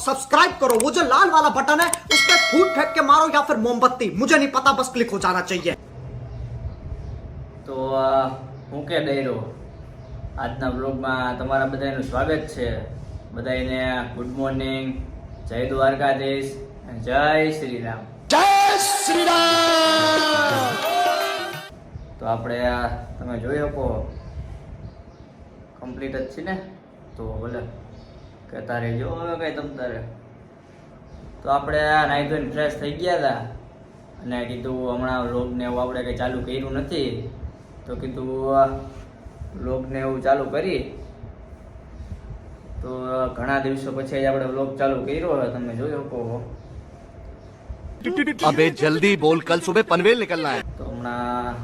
Subscribe करो, वो जो लाल वाला बटन है उस पर फूट फेंक के मारो या फिर मोमबत्ती, मुझे नहीं पता, बस क्लिक हो जाना चाहिए। તો હું કે ડેરો આજના વ્લોગમાં તમારા બધાનું સ્વાગત છે. બધાને ગુડ મોર્નિંગ, જય દ્વારકાધીશ, જય શ્રી રામ. जय श्री राम। તો આપણે તમે જોઈ શકો કમ્પ્લીટ જ છે ને, તો બોલે કે તારે જો હવે કઈ તમ તારે. તો આપણે નાઈ ધોઈને ફ્રેશ થઈ ગયા હતા અને કીધું હમણાં વ્લોગને એવું આપણે કંઈ ચાલુ કર્યું નથી, તો કીધું વ્લોગને એવું ચાલુ કરી. તો ઘણા દિવસો પછી આપણે વ્લોગ ચાલુ કર્યો હોય, તમે જોઈ શકો. अबे जल्दी बोल, कल सुबह पनवेल निकलना है. તો હમણાં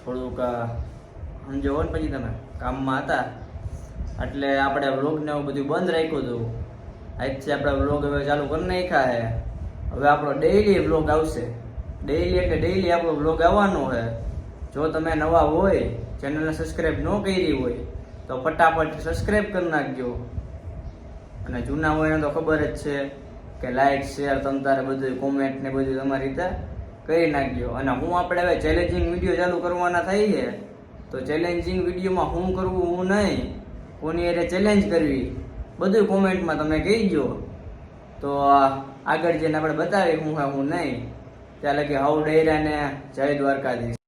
થોડુંક સમજો ને, પછી તમે કામમાં હતા એટલે આપણે વ્લોગને એવું બધું બંધ રાખ્યું હતું. આજથી આપણે વ્લોગ હવે ચાલુ કરી નાખ્યા છે. હવે આપણો ડેઈલી વ્લોગ આવશે. ડેઈલી એટલે ડેઈલી આપણો વ્લોગ આવવાનો છે. જો તમે નવા હોય, ચેનલને સબસ્ક્રાઈબ ન કરી હોય તો ફટાફટ સબસ્ક્રાઈબ કરી નાખજો. અને જૂના હોય ને તો ખબર જ છે કે લાઈક શેર તમ તારે બધું કોમેન્ટ ને બધું તમારી રીતે કરી નાખજો. અને હું આપણે હવે ચેલેન્જિંગ વિડીયો ચાલુ કરવાના થઈ છે, તો ચેલેન્જિંગ વિડીયોમાં શું કરવું હું નહીં, કોની અરે ચેલેન્જ કરવી, બધું કોમેન્ટમાં તમે કહીજો. તો આગળ જઈને આપણે બતાવી હું હા હું નહીં. ત્યાં લગી હાઉ ડેરા ને જય દ્વારકાધીશ.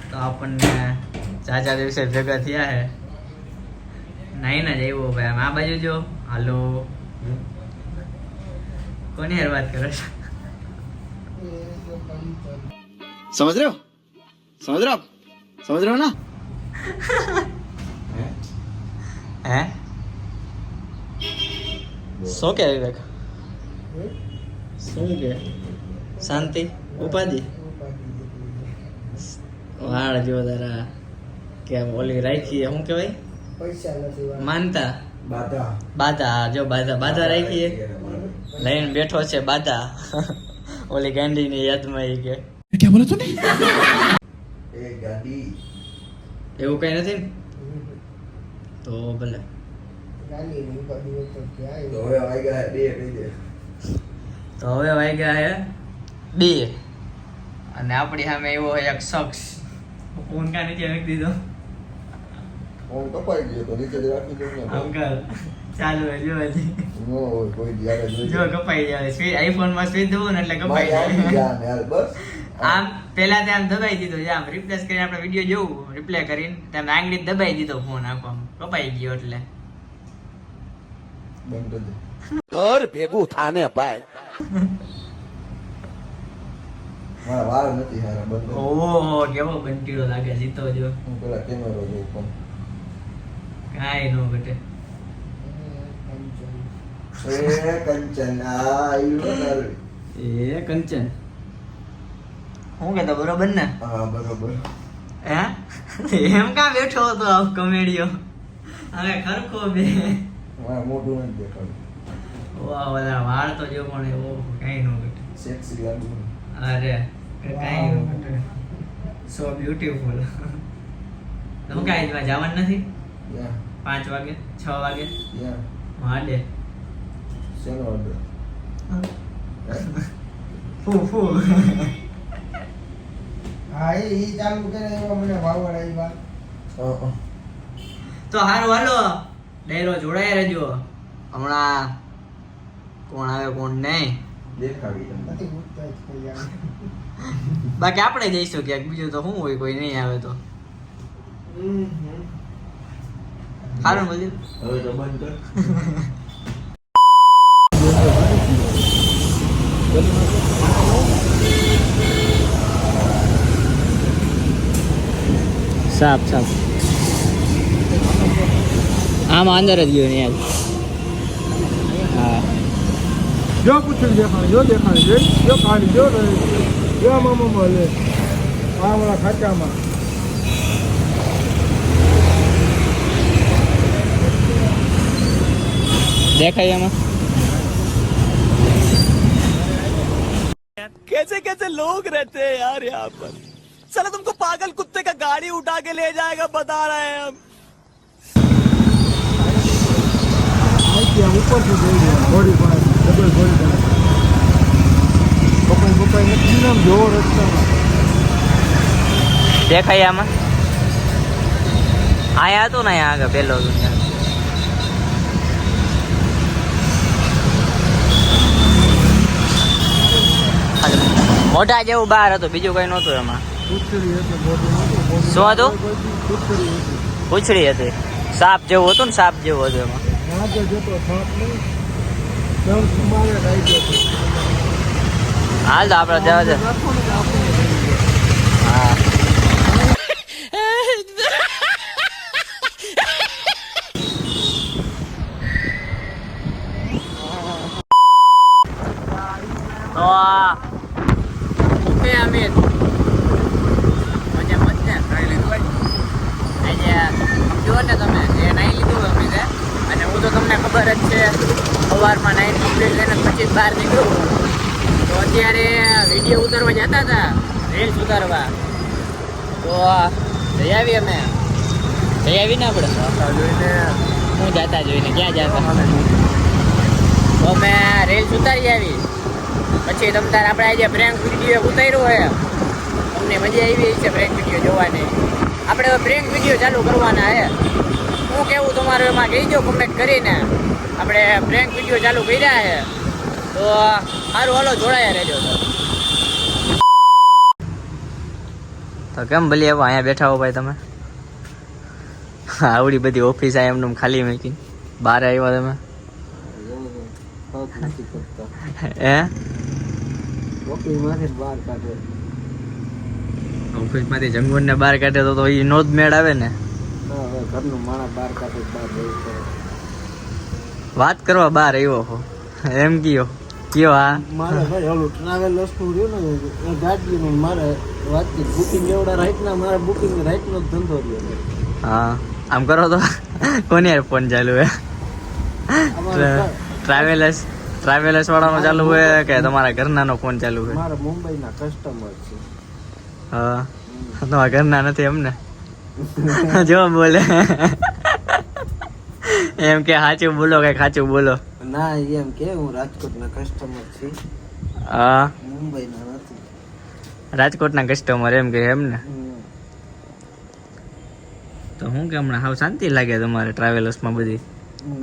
તો આપણને ચાચા દિવસે ભેગા થયા છે. નહીં ના જઈવો ભાઈ, આમ આ બાજુ જો. હાલો, કોની યાર વાત કરો છો? समझ रहे हो, समझ रहे हो आप, समझ रहे हो ना. હે શું કે વિવેક? શું કે શાંતિ ઉપાધિ? વાળ જો તારા કે ઓલી રાખી શું કહેવાય, માનતા બાધા. જો બાધા રાખીએ, લઈને બેઠો છે બાધા. ઓલી ગાંડીની યાદમાં એ કે क्या बोला तूने? એવું કઈ નથી ને, તો ભલે. તો હવે વાગ્યા હે 2 અને આપણી સામે એવો એક શખ્સ ફોન કા નીચે મૂકી દીધો. અંકલ ચાલુ હે જો હજી જો કપાઈ જાય. આઈફોન માં સ્વિચ દઉં ને એટલે કપાઈ જાય. આમ પેલા ત્યાં દબાઈ દીધો, આમ રિપ્લેસ કરીને આપણે વિડીયો જોવું, રિપ્લે કરીને તમે આંગળી દબાઈ દીધો, ફોન આખો આમ કપાઈ ગયો. એટલે घर भेगू थाने पाए. ઓહો કેવો બંટીડો લાગે, જીતો જો. કાઈ નો ઘટે. એ કંચન હું કેતો બરોબર ને? હે એમ કા બેઠો હતો આવ કોમેડિયો? હવે ખરખો બે મોટું નથી દેખાડું. વાહ વાહ, વાળ તો જો પણ એવો કાઈ નો ઘટે. સેક્સી લાગુ. અરે કાઈ નો ઘટે. So beautiful. હું કાઈ જવાનું નથી? યા 5 વાગે 6 વાગે યા વાડે શેનો ઓર્ડર? ફૂ હા એ ચાલુ કરે એવો મને વાવડ આવ્યા. તો હારું હાલો ડાયરો જોડાઈ રહેજો. હમણાં કોણ આવે કોણ નહીં દેખાડી તમને. નથી ઉઠતા જ કોઈ યાર. બાકી આપણે જઈશું ક્યાંક, બીજું તો શું હોય, કોઈ નહીં આવે તો. સારું બોલ્યું. હવે તો બંધ કર. સાફ સાફ આમાં અંદર જ ગયો ને યાર. હા જો कुछ દેખાય જો ખાલી જો જો મામા મળે આ વાળા ખાચામાં. દેખાય એમાં कैसे कैसे लोग रहते हैं यार यहाँ पर. साला तुमको पागल कुत्ते का गाड़ी उठा के ले जाएगा, बता रहे हैं हम. અહીંથી આમ ઉપરથી જોઈ લો ઘોડી પાસે ડબલ ઘોડી પાસે પપ્પાઈ નથી નામ જોવો રસ્તામાં દેખાય આમાં આયા હતું ને અહીંયા આગળ પેલો મોઢા જેવું બહાર હતું બીજું કઈ નહોતું એમાં પૂછડી એટલે મોટું નહોતું શું હતું? પૂછડી હતી પૂંછડી હતી સાપ જેવું હતું ને સાપ જેવું હતું એમાં આગળ જતો સાપ નહીં દંશ મારે રાખ્યો હતો હાલ તો આપણે જવા દે રાખો ને કે આપણે થઈ ગયો. હા તો ઓકે અમિત મજા મત ને ખાઈ લીધું આજે જો ને તમે જે નાઈ લીધું અમિતે અને હું તો તમને ખબર જ છે સવારમાં નાઈન કમ્પ્લીટ કરીને પછી જ બહાર નીકળું તો અત્યારે વિડીયો ઉતારવા જતા હતા રીલ્સ ઉતારવા તો જઈ આવી અમે જઈ આવી ને આપણે જોઈને હું જતા જોઈને ક્યાં જતા તો અમે રીલ્સ ઉતારી આવી પછી તમ તાર આપણે આજે પ્રેન્ક વિડીયો ઉતાર્યો હોય તમને મજા આવી છે પ્રેન્ક વિડીયો જોવાની આપણે હવે પ્રેન્ક વિડીયો ચાલુ કરવાના છે હું કેવું તમારું એમાં કહીજો કમેન્ટ કરીને આપણે પ્રેન્ક વિડીયો ચાલુ કર્યા છે તો સારું હાલો જોડાયા રહેજો તો કેમ ભલે એવા અહીંયા બેઠા હો ભાઈ તમે આવડી બધી ઓફિસ આ એમને ખાલી મૂકી બહાર આવ્યા તમે હે ઓફિસમાંથી બહાર કાઢે ઓફિસમાંથી જંગવન ને બહાર કાઢે તો એ નો જ મેળ આવે ને હવે ઘરનું માણસ બહાર કાઢે બહાર જવું પડે વાત કરવા બહાર આવ્યો હો એમ કયો હા મારે ભાઈ ઓલું ટ્રાવેલર્સનું રહ્યું ને એ ગાડીનું મારે વાતચીત બુકિંગ એવડા રાઈટના મારે બુકિંગ રાઈટનો જ ધંધો રહ્યો હા આમ કરો તો કોની યાર ફોન ચાલુ હે ટ્રાવેલર્સ વાળાનો ચાલુ હોય કે તમારા ઘરનાનો ફોન ચાલુ હોય મારા મુંબઈના કસ્ટમર છે હા તમારા ઘરના નથી એમને જો બોલે એમ કે સાચું બોલો કે સાચું બોલો ના એમ કે હું રાજકોટના કસ્ટમર છું હા મુંબઈના નથી રાજકોટના કસ્ટમર એમ કે એમ ને તો હું કે હમણાં હાવ શાંતિ લાગે તમારે ટ્રાવેલર્સમાં બધી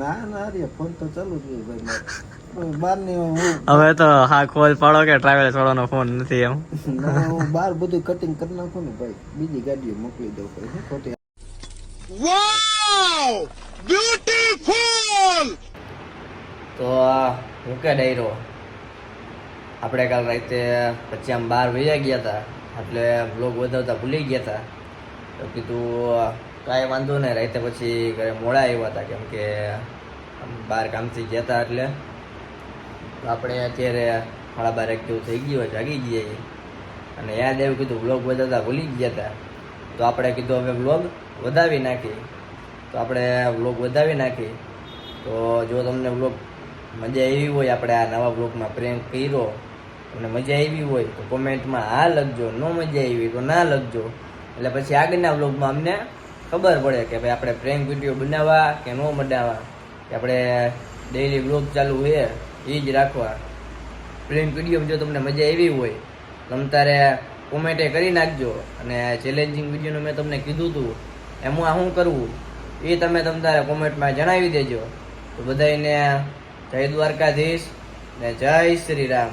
ના ના રે ફોન તો ચાલુ જ હોય ભાઈ મારે બહારની હું હવે તો હા ખોલ પાડો કે ટ્રાવેલર્સ વાળાનો ફોન નથી એમ ના, હું બહાર બધું કટિંગ કરી નાખું ને ભાઈ બીજી ગાડીઓ મોકલી દઉં ભાઈ શું ખોટી તો હું કે ડાયરો આપણે કાલ રાતે પછી આમ બહાર વૈયા ગયા હતા એટલે બ્લોગ વધારતા ભૂલી ગયા હતા તો કીધું કાંઈ વાંધો નહીં રાતે પછી ઘરે મોડા આવ્યા હતા કેમ કે બહાર કામથી ગયા હતા એટલે આપણે અત્યારે 12:30 જેવું થઈ ગયું જાગી ગયા અને યાદ આવ્યું કીધું બ્લોગ વધારતા ભૂલી ગયા હતા તો આપણે કીધું હવે બ્લોગ વધાવી નાખી તો આપણે બ્લોગ વધાવી નાખી તો જો તમને બ્લોગ મજા આવી હોય આપણે આ નવા બ્લોગમાં પ્રેન્ક કર્યો તમને મજા આવી હોય તો કોમેન્ટમાં હા લખજો ન મજા આવી તો ના લખજો એટલે પછી આગળના બ્લોગમાં અમને ખબર પડે કે ભાઈ આપણે પ્રેન્ક વિડીયો બનાવવા કે ન બનાવવા કે આપણે ડેઈલી બ્લોગ ચાલુ હોય એ જ રાખવા પ્રેન્ક વિડીયો જો તમને મજા આવી હોય તમે તારે કોમેન્ટે કરી નાખજો અને ચેલેન્જિંગ વિડીયોનું મેં તમને કીધું હતું એમાં શું કરવું એ તમે તારે કોમેન્ટમાં જણાવી દેજો તો બધાને જય દ્વારકાધીશ ને જય શ્રી રામ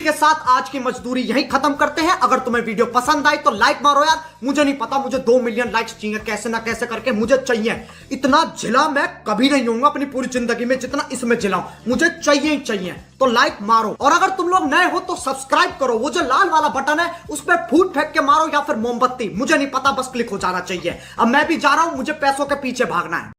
के साथ आज की मजदूरी यहीं खत्म करते हैं। अगर तुम्हें वीडियो पसंद आई तो लाइक मारो यार, मुझे नहीं पता, मुझे 2 मिलियन लाइक्स चाहिए, कैसे ना कैसे करके मुझे चाहिए। इतना जिला मैं कभी नहीं होऊंगा अपनी पूरी जिंदगी में जितना इसमें जिला हूं, मुझे चाहिए ही चाहिए। तो लाइक मारो और अगर तुम लोग नए हो तो सब्सक्राइब करो, वो जो लाल वाला बटन है उस पर फूट फेंक के मारो या फिर मोमबत्ती, मुझे नहीं पता, बस क्लिक हो जाना चाहिए। अब मैं भी जा रहा हूं, मुझे पैसों के पीछे भागना है।